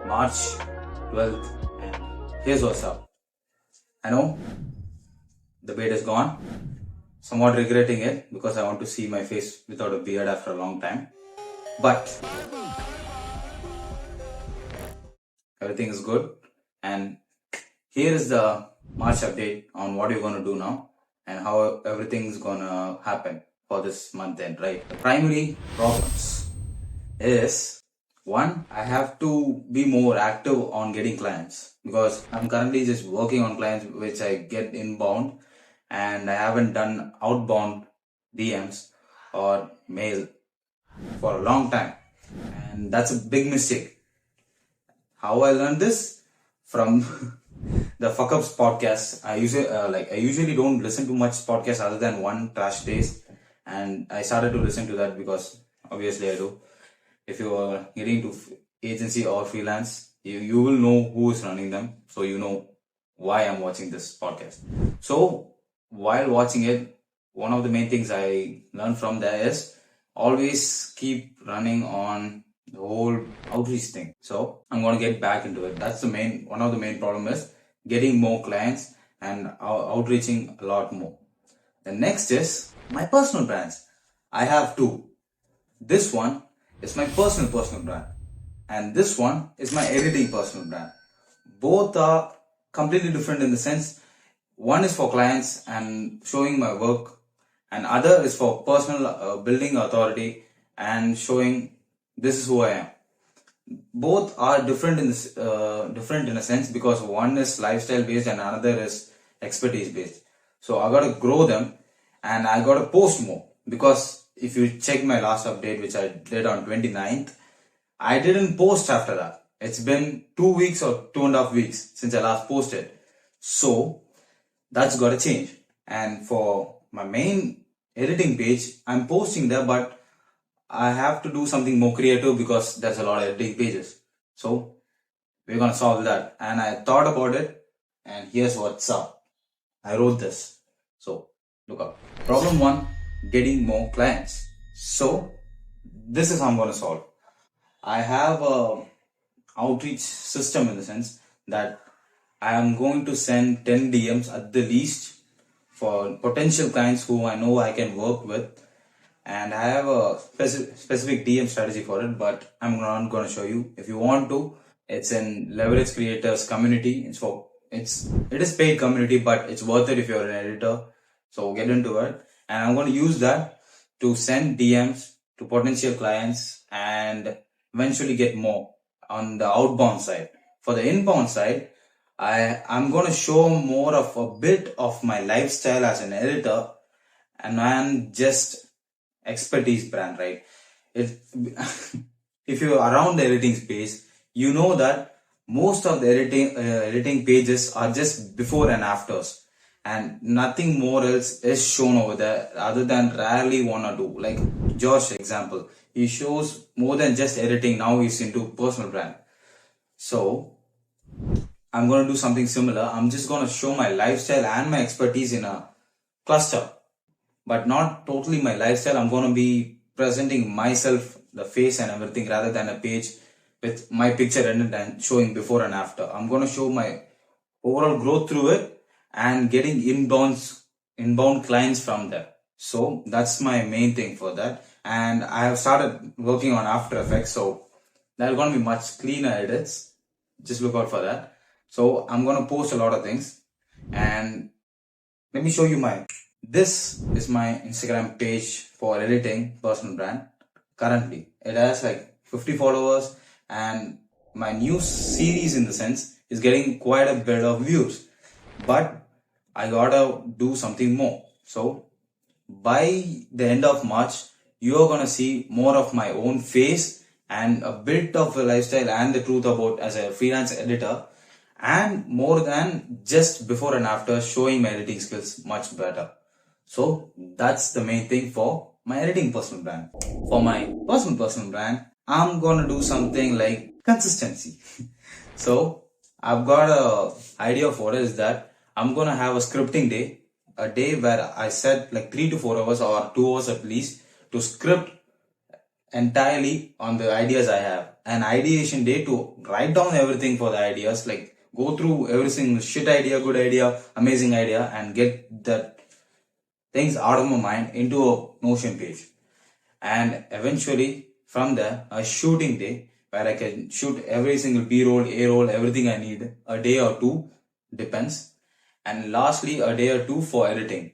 March 12th, and here's what's up. I know the beard is gone, somewhat regretting it because I want to see my face without a beard after a long time. But everything is good, and here is the March update on what you're gonna do now and how everything's gonna happen for this month end, right? The primary problems is one, I have to be more active on getting clients because I'm currently just working on clients which I get inbound and I haven't done outbound DMs or mail for a long time, and that's a big mistake. How I learned this from the Fuck Ups podcast. I usually don't listen to much podcasts other than one Trash Days, and I started to listen to that because obviously I do. If you are getting to agency or freelance, you will know who is running them, so you know why I'm watching this podcast. So while watching it, one of the main things I learned from there is always keep running on the whole outreach thing. So I'm gonna get back into it. That's the main one of the main problem is getting more clients and outreaching a lot more. The next is my personal brands. I have two. This one is my personal brand, and this one is my editing personal brand. Both are completely different in the sense one is for clients and showing my work, and other is for personal building authority and showing this is who I am. Both are different in this different in a sense because one is lifestyle based and another is expertise based. So I gotta grow them and I gotta post more because if you check my last update which I did on 29th, I didn't post after that. It's been 2 weeks or 2.5 weeks since I last posted. So that's gotta change. And for my main editing page, I'm posting there, but I have to do something more creative because there's a lot of editing pages. So we're gonna solve that. And I thought about it, and here's what's up. I wrote this. So look up. Problem one, getting more clients. So this is how I'm gonna solve. I have a outreach system in the sense that I am going to send 10 DMs at the least for potential clients who I know I can work with, and I have a specific DM strategy for it, but I'm not going to show you. If you want to, it's in Leverage Creators community. It is paid community, but it's worth it if you're an editor. So get into it, and I'm going to use that to send DMs to potential clients and eventually get more on the outbound side. For the inbound side, I'm going to show more of a bit of my lifestyle as an editor and I'm just expertise brand, right? If you're around the editing space, you know that most of the editing pages are just before and afters, and nothing more else is shown over there other than rarely one or two. Like Josh example, he shows more than just editing. Now he's into personal brand. So I'm going to do something similar. I'm just going to show my lifestyle and my expertise in a cluster, but not totally my lifestyle. I'm going to be presenting myself, the face and everything, rather than a page with my picture in it and showing before and after. I'm going to show my overall growth through it and getting inbound clients from there. So that's my main thing for that. And I have started working on After Effects, so there are going to be much cleaner edits. Just look out for that. So I'm going to post a lot of things, and let me show you this is my Instagram page for editing personal brand. Currently, it has like 50 followers, and my new series in the sense is getting quite a bit of views. But I gotta do something more. So by the end of March, you're gonna see more of my own face and a bit of a lifestyle and the truth about as a freelance editor, and more than just before and after showing my editing skills much better. So that's the main thing for my editing personal brand. For my personal brand, I'm gonna do something like consistency. So I've got a idea for it is that I'm gonna have a scripting day, a day where I set like 3 to 4 hours or 2 hours at least to script entirely on the ideas I have. An ideation day to write down everything for the ideas, like go through every single shit idea, good idea, amazing idea, and get that things out of my mind into a Notion page. And eventually from there, a shooting day where I can shoot every single B-roll, A-roll, everything I need, a day or two, depends. And lastly, a day or two for editing.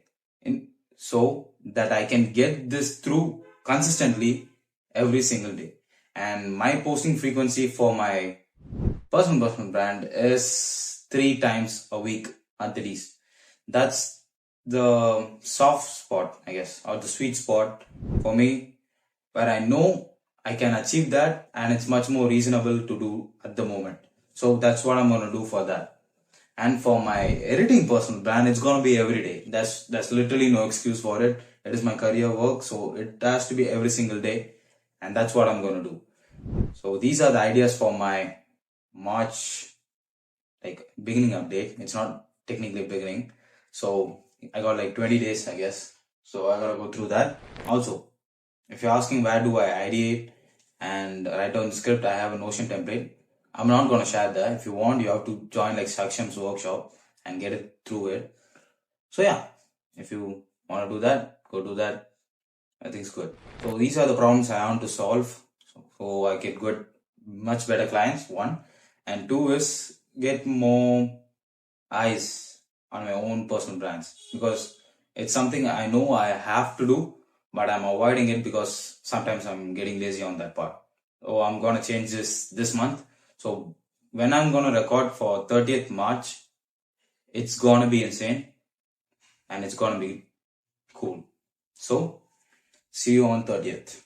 So that I can get this through consistently every single day. And my posting frequency for my personal brand is 3 times a week at the least. That's the soft spot, I guess, or the sweet spot for me, where I know I can achieve that and it's much more reasonable to do at the moment. So that's what I'm going to do for that. And for my editing personal brand, it's going to be every day. That's literally no excuse for it. It is my career work, so it has to be every single day, and that's what I'm going to do. So these are the ideas for my March, like, beginning update. It's not technically beginning, so I got like 20 days, I guess. So I gotta go through that. Also, if you're asking where do I ideate and write down the script, I have a Notion template. I'm not gonna share that. If you want, you have to join like Saksham's workshop and get it through it. So yeah, if you want to do that, go do that. I think it's good. So these are the problems I want to solve, so I get good, much better clients. One, and two is get more eyes on my own personal brands, because it's something I know I have to do, but I'm avoiding it because sometimes I'm getting lazy on that part. So I'm gonna change this month. So when I'm gonna record for 30th March, it's gonna be insane and it's gonna be cool. So see you on 30th.